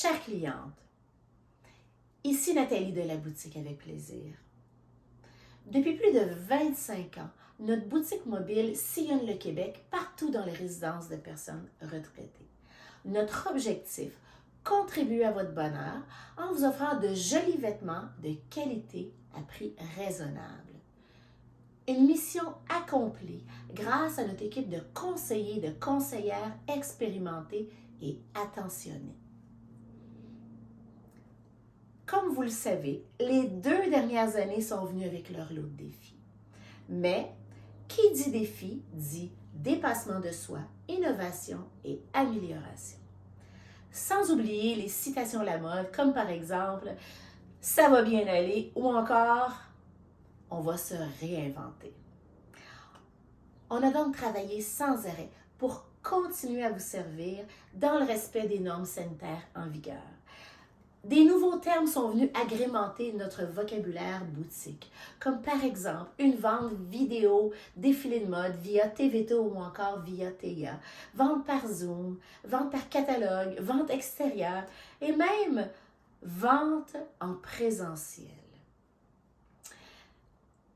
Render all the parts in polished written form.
Chère cliente, ici Nathalie de la boutique avec plaisir. Depuis plus de 25 ans, notre boutique mobile sillonne le Québec partout dans les résidences de personnes retraitées. Notre objectif, contribuer à votre bonheur en vous offrant de jolis vêtements de qualité à prix raisonnable. Une mission accomplie grâce à notre équipe de conseillers et de conseillères expérimentés et attentionnés. Comme vous le savez, les 2 dernières années sont venues avec leur lot de défis. Mais qui dit défi dit dépassement de soi, innovation et amélioration. Sans oublier les citations à la mode, comme par exemple « ça va bien aller » ou encore « on va se réinventer ». On a donc travaillé sans arrêt pour continuer à vous servir dans le respect des normes sanitaires en vigueur. Des nouveaux termes sont venus agrémenter notre vocabulaire boutique, comme par exemple une vente vidéo, défilé de mode via TVTO ou encore via TIA, vente par Zoom, vente par catalogue, vente extérieure et même vente en présentiel.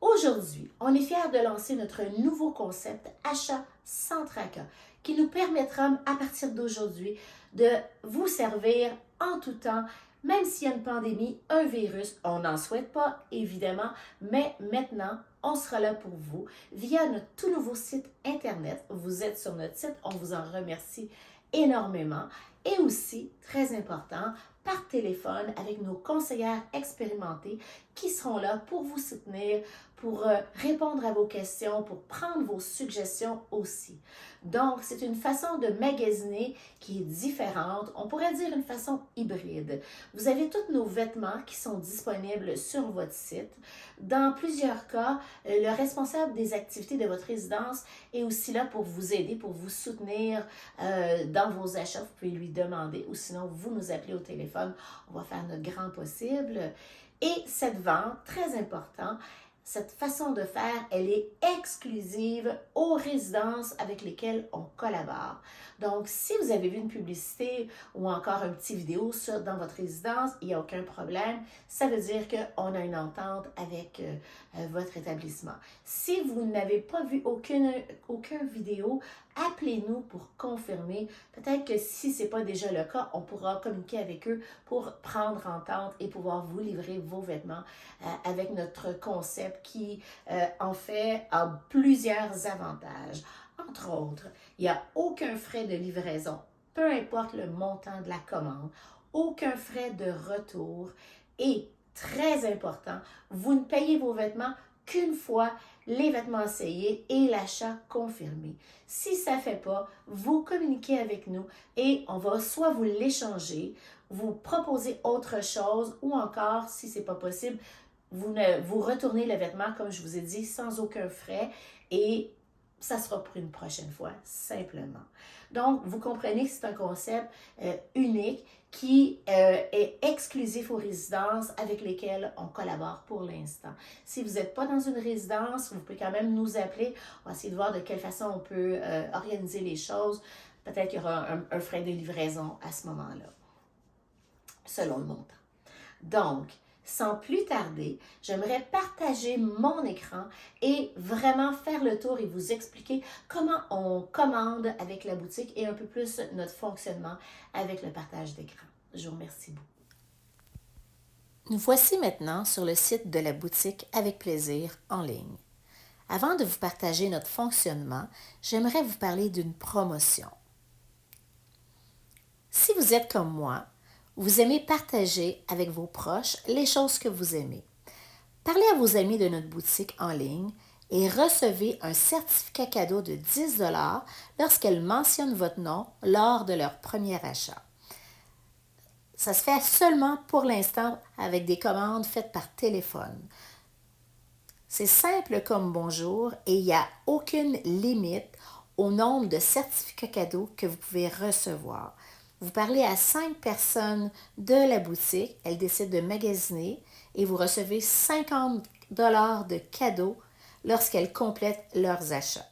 Aujourd'hui, on est fiers de lancer notre nouveau concept Achat sans tracas qui nous permettra à partir d'aujourd'hui de vous servir en tout temps. Même s'il y a une pandémie, un virus, on n'en souhaite pas, évidemment, mais maintenant, on sera là pour vous via notre tout nouveau site Internet. Vous êtes sur notre site, on vous en remercie énormément. Et aussi, très important, par téléphone avec nos conseillères expérimentées qui seront là pour vous soutenir, pour répondre à vos questions, pour prendre vos suggestions aussi. Donc, c'est une façon de magasiner qui est différente. On pourrait dire une façon hybride. Vous avez tous nos vêtements qui sont disponibles sur votre site. Dans plusieurs cas, le responsable des activités de votre résidence est aussi là pour vous aider, pour vous soutenir dans vos achats. Vous pouvez lui demander ou sinon vous nous appelez au téléphone. On va faire notre grand possible. Et cette vente, très important, cette façon de faire, elle est exclusive aux résidences avec lesquelles on collabore. Donc, si vous avez vu une publicité ou encore un petit vidéo dans votre résidence, il n'y a aucun problème. Ça veut dire qu'on a une entente avec votre établissement. Si vous n'avez pas vu aucune vidéo, appelez-nous pour confirmer. Peut-être que si ce n'est pas déjà le cas, on pourra communiquer avec eux pour prendre entente et pouvoir vous livrer vos vêtements avec notre concept qui, en fait, a plusieurs avantages. Entre autres, il n'y a aucun frais de livraison, peu importe le montant de la commande, aucun frais de retour et, très important, vous ne payez vos vêtements qu'une fois les vêtements essayés et l'achat confirmé. Si ça ne fait pas, vous communiquez avec nous et on va soit vous l'échanger, vous proposer autre chose ou encore, si ce n'est pas possible, vous retournez le vêtement, comme je vous ai dit, sans aucun frais et ça sera pour une prochaine fois, simplement. Donc, vous comprenez que c'est un concept unique qui est exclusif aux résidences avec lesquelles on collabore pour l'instant. Si vous n'êtes pas dans une résidence, vous pouvez quand même nous appeler. On va essayer de voir de quelle façon on peut organiser les choses. Peut-être qu'il y aura un frais de livraison à ce moment-là, selon le montant. Donc, sans plus tarder, j'aimerais partager mon écran et vraiment faire le tour et vous expliquer comment on commande avec la boutique et un peu plus notre fonctionnement avec le partage d'écran. Je vous remercie beaucoup. Nous voici maintenant sur le site de la boutique avec plaisir en ligne. Avant de vous partager notre fonctionnement, j'aimerais vous parler d'une promotion. Si vous êtes comme moi, vous aimez partager avec vos proches les choses que vous aimez. Parlez à vos amis de notre boutique en ligne et recevez un certificat cadeau de 10 $ lorsqu'elles mentionnent votre nom lors de leur premier achat. Ça se fait seulement pour l'instant avec des commandes faites par téléphone. C'est simple comme bonjour et il n'y a aucune limite au nombre de certificats cadeaux que vous pouvez recevoir. Vous parlez à 5 personnes de la boutique, elles décident de magasiner et vous recevez 50 $ de cadeaux lorsqu'elles complètent leurs achats.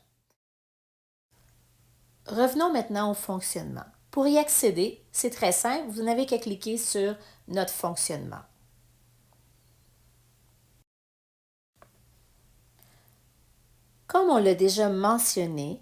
Revenons maintenant au fonctionnement. Pour y accéder, c'est très simple, vous n'avez qu'à cliquer sur notre fonctionnement. Comme on l'a déjà mentionné,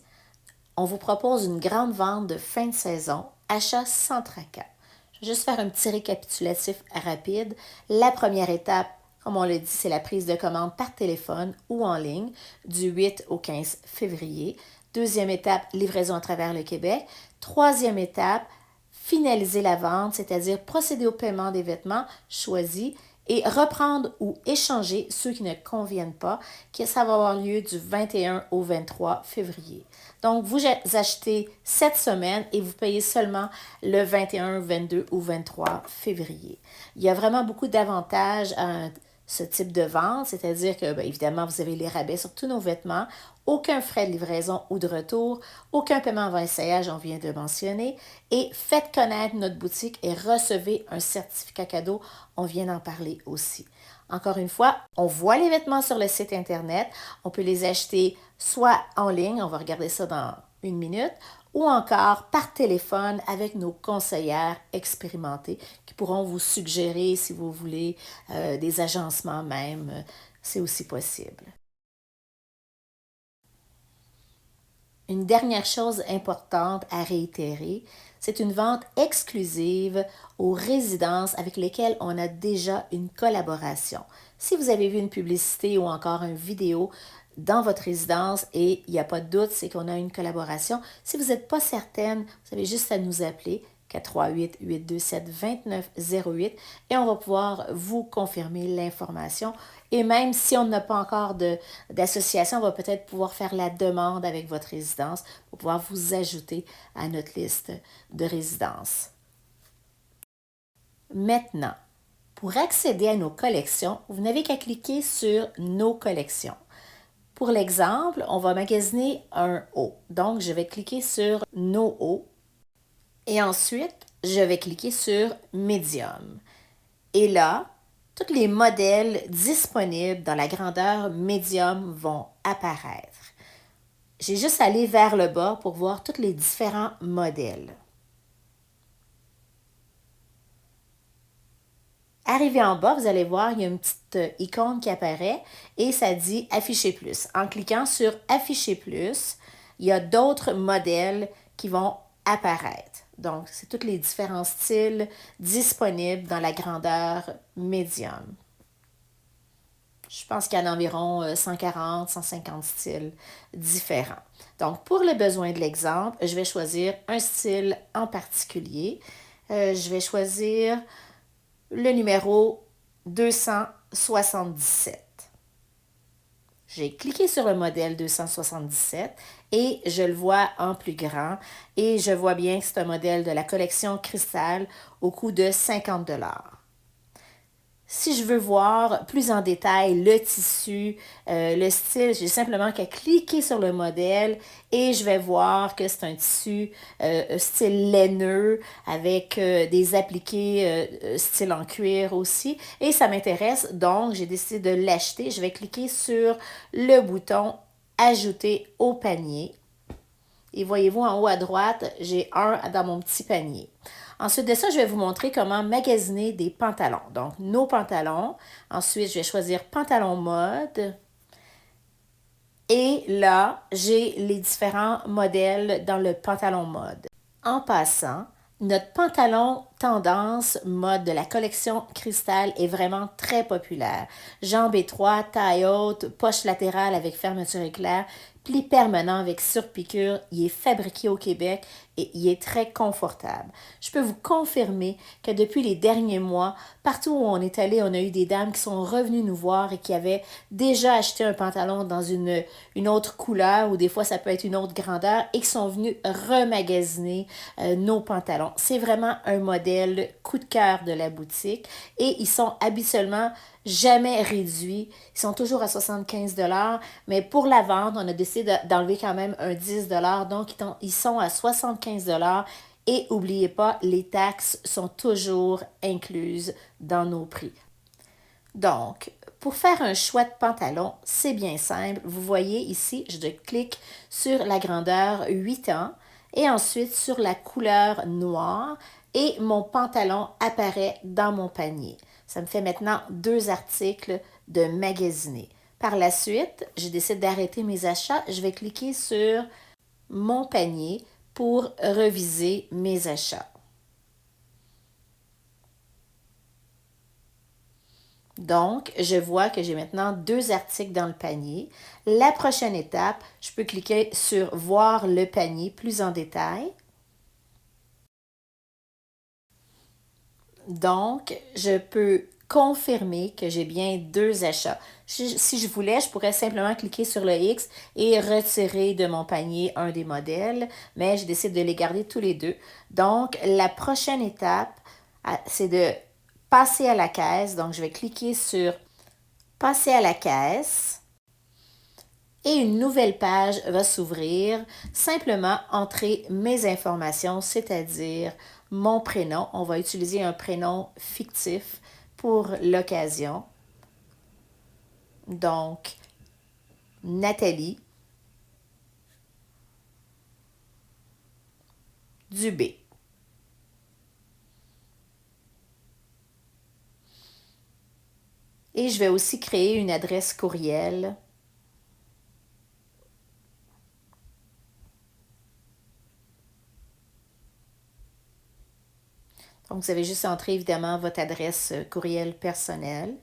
on vous propose une grande vente de fin de saison, achat sans tracas. Je vais juste faire un petit récapitulatif rapide. La première étape, comme on l'a dit, c'est la prise de commande par téléphone ou en ligne du 8 au 15 février. Deuxième étape, livraison à travers le Québec. Troisième étape, finaliser la vente, c'est-à-dire procéder au paiement des vêtements choisis et reprendre ou échanger ceux qui ne conviennent pas, que ça va avoir lieu du 21 au 23 février. Donc, vous achetez cette semaine et vous payez seulement le 21, 22 ou 23 février. Il y a vraiment beaucoup d'avantages à ce type de vente, c'est-à-dire que, bien, évidemment, vous avez les rabais sur tous nos vêtements, aucun frais de livraison ou de retour, aucun paiement avant essayage, on vient de mentionner, et faites connaître notre boutique et recevez un certificat cadeau, on vient d'en parler aussi. Encore une fois, on voit les vêtements sur le site Internet, on peut les acheter soit en ligne, on va regarder ça dans une minute, ou encore par téléphone avec nos conseillères expérimentées qui pourront vous suggérer, si vous voulez, des agencements même, c'est aussi possible. Une dernière chose importante à réitérer, c'est une vente exclusive aux résidences avec lesquelles on a déjà une collaboration. Si vous avez vu une publicité ou encore une vidéo dans votre résidence et il n'y a pas de doute, c'est qu'on a une collaboration. Si vous n'êtes pas certaine, vous avez juste à nous appeler 438-827-2908 et on va pouvoir vous confirmer l'information. Et même si on n'a pas encore d'association, on va peut-être pouvoir faire la demande avec votre résidence pour pouvoir vous ajouter à notre liste de résidences. Maintenant, pour accéder à nos collections, vous n'avez qu'à cliquer sur Nos collections. Pour l'exemple, on va magasiner un haut. Donc, je vais cliquer sur Nos hauts. Et ensuite, je vais cliquer sur Medium. Et là, tous les modèles disponibles dans la grandeur Medium vont apparaître. J'ai juste à aller vers le bas pour voir tous les différents modèles. Arrivé en bas, vous allez voir, il y a une petite icône qui apparaît et ça dit Afficher plus. En cliquant sur Afficher plus, il y a d'autres modèles qui vont apparaître. Donc, c'est tous les différents styles disponibles dans la grandeur médium. Je pense qu'il y en a environ 140, 150 styles différents. Donc, pour le besoin de l'exemple, je vais choisir un style en particulier. Je vais choisir le numéro 277. J'ai cliqué sur le modèle 277 et je le vois en plus grand et je vois bien que c'est un modèle de la collection Cristal au coût de 50 $. Si je veux voir plus en détail le tissu, le style, j'ai simplement qu'à cliquer sur le modèle et je vais voir que c'est un tissu style laineux avec des appliqués style en cuir aussi. Et ça m'intéresse, donc j'ai décidé de l'acheter. Je vais cliquer sur le bouton Ajouter au panier. Et voyez-vous en haut à droite, j'ai un dans mon petit panier. Ensuite de ça, je vais vous montrer comment magasiner des pantalons. Donc, nos pantalons. Ensuite, je vais choisir pantalon mode. Et là, j'ai les différents modèles dans le pantalon mode. En passant, notre pantalon tendance mode de la collection Cristal est vraiment très populaire. Jambes étroites, taille haute, poche latérale avec fermeture éclair, pli permanent avec surpiqûre. Il est fabriqué au Québec et il est très confortable. Je peux vous confirmer que depuis les derniers mois, partout où on est allé, on a eu des dames qui sont revenues nous voir et qui avaient déjà acheté un pantalon dans une autre couleur ou des fois ça peut être une autre grandeur et qui sont venues remagasiner nos pantalons. C'est vraiment un modèle coup de cœur de la boutique et ils sont habituellement jamais réduits. Ils sont toujours à 75 $, mais pour la vente, on a décidé d'enlever quand même un 10 $, donc ils sont à 75 $ et n'oubliez pas, les taxes sont toujours incluses dans nos prix. Donc, pour faire un choix de pantalon, c'est bien simple. Vous voyez ici, je clique sur la grandeur 8 ans Et ensuite, sur la couleur noire, et mon pantalon apparaît dans mon panier. Ça me fait maintenant 2 articles de magasiner. Par la suite, je décide d'arrêter mes achats. Je vais cliquer sur mon panier pour reviser mes achats. Donc, je vois que j'ai maintenant 2 articles dans le panier. La prochaine étape, je peux cliquer sur voir le panier plus en détail. Donc, je peux confirmer que j'ai bien 2 achats. Si je voulais, je pourrais simplement cliquer sur le X et retirer de mon panier un des modèles, mais je décide de les garder tous les 2. Donc, la prochaine étape, c'est de passer à la caisse. Donc, je vais cliquer sur passer à la caisse. Et une nouvelle page va s'ouvrir. Simplement entrer mes informations, c'est-à-dire mon prénom. On va utiliser un prénom fictif pour l'occasion. Donc, Nathalie Dubé. Et je vais aussi créer une adresse courriel. Donc, vous avez juste à entrer évidemment votre adresse courriel personnelle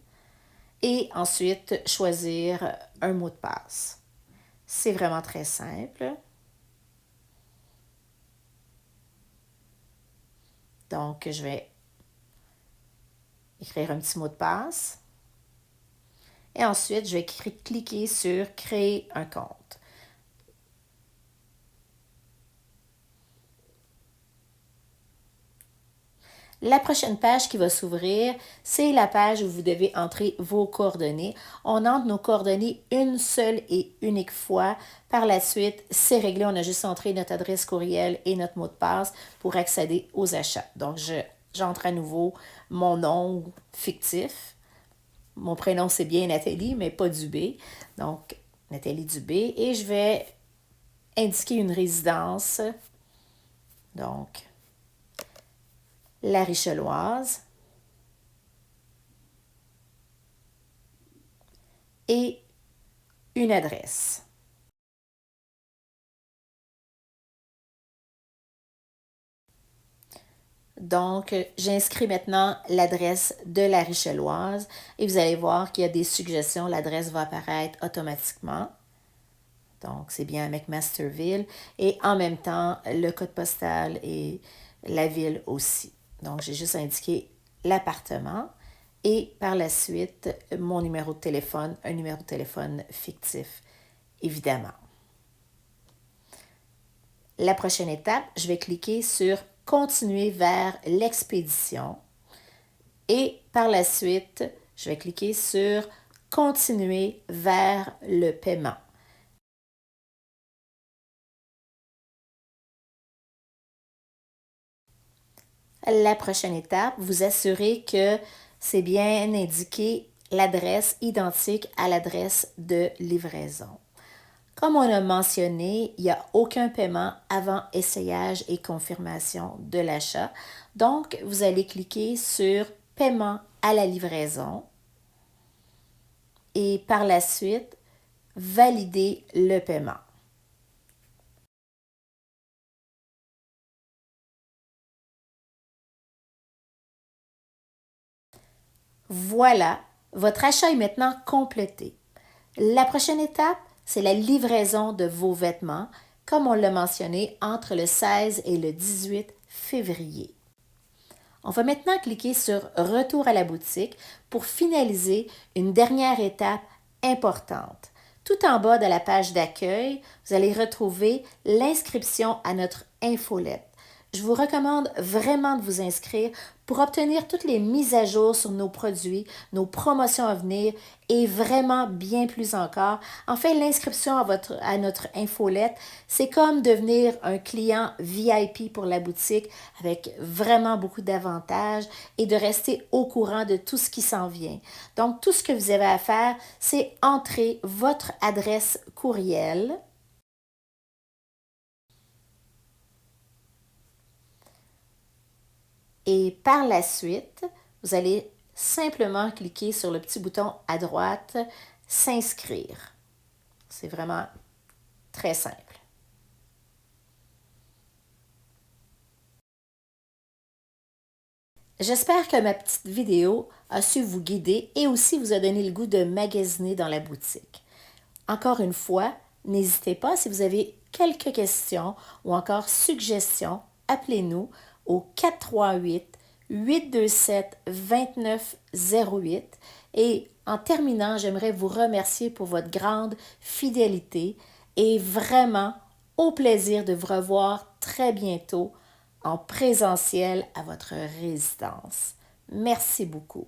et ensuite choisir un mot de passe. C'est vraiment très simple. Donc, je vais écrire un petit mot de passe. Et ensuite, je vais cliquer sur créer un compte. La prochaine page qui va s'ouvrir, c'est la page où vous devez entrer vos coordonnées. On entre nos coordonnées une seule et unique fois. Par la suite, c'est réglé. On a juste entré notre adresse courriel et notre mot de passe pour accéder aux achats. Donc, j'entre à nouveau mon nom fictif. Mon prénom, c'est bien Nathalie, mais pas Dubé. Donc, Nathalie Dubé. Et je vais indiquer une résidence. Donc, la Richelloise. Et une adresse. Donc, j'inscris maintenant l'adresse de la Richelloise et vous allez voir qu'il y a des suggestions. L'adresse va apparaître automatiquement. Donc, c'est bien McMasterville. Et en même temps, le code postal et la ville aussi. Donc, j'ai juste indiqué l'appartement et par la suite, mon numéro de téléphone, un numéro de téléphone fictif, évidemment. La prochaine étape, je vais cliquer sur continuer vers l'expédition et par la suite, je vais cliquer sur continuer vers le paiement. La prochaine étape, vous assurez que c'est bien indiqué l'adresse identique à l'adresse de livraison. Comme on a mentionné, il n'y a aucun paiement avant essayage et confirmation de l'achat. Donc, vous allez cliquer sur paiement à la livraison et par la suite, valider le paiement. Voilà, votre achat est maintenant complété. La prochaine étape, c'est la livraison de vos vêtements, comme on l'a mentionné, entre le 16 et le 18 février. On va maintenant cliquer sur Retour à la boutique pour finaliser une dernière étape importante. Tout en bas de la page d'accueil, vous allez retrouver l'inscription à notre infolette. Je vous recommande vraiment de vous inscrire pour obtenir toutes les mises à jour sur nos produits, nos promotions à venir et vraiment bien plus encore. En fait, l'inscription à notre infolette, c'est comme devenir un client VIP pour la boutique avec vraiment beaucoup d'avantages et de rester au courant de tout ce qui s'en vient. Donc, tout ce que vous avez à faire, c'est entrer votre adresse courriel. Et par la suite, vous allez simplement cliquer sur le petit bouton à droite, s'inscrire. C'est vraiment très simple. J'espère que ma petite vidéo a su vous guider et aussi vous a donné le goût de magasiner dans la boutique. Encore une fois, n'hésitez pas si vous avez quelques questions ou encore suggestions, appelez-nous au 438-827-2908 et en terminant, j'aimerais vous remercier pour votre grande fidélité et vraiment au plaisir de vous revoir très bientôt en présentiel à votre résidence. Merci beaucoup.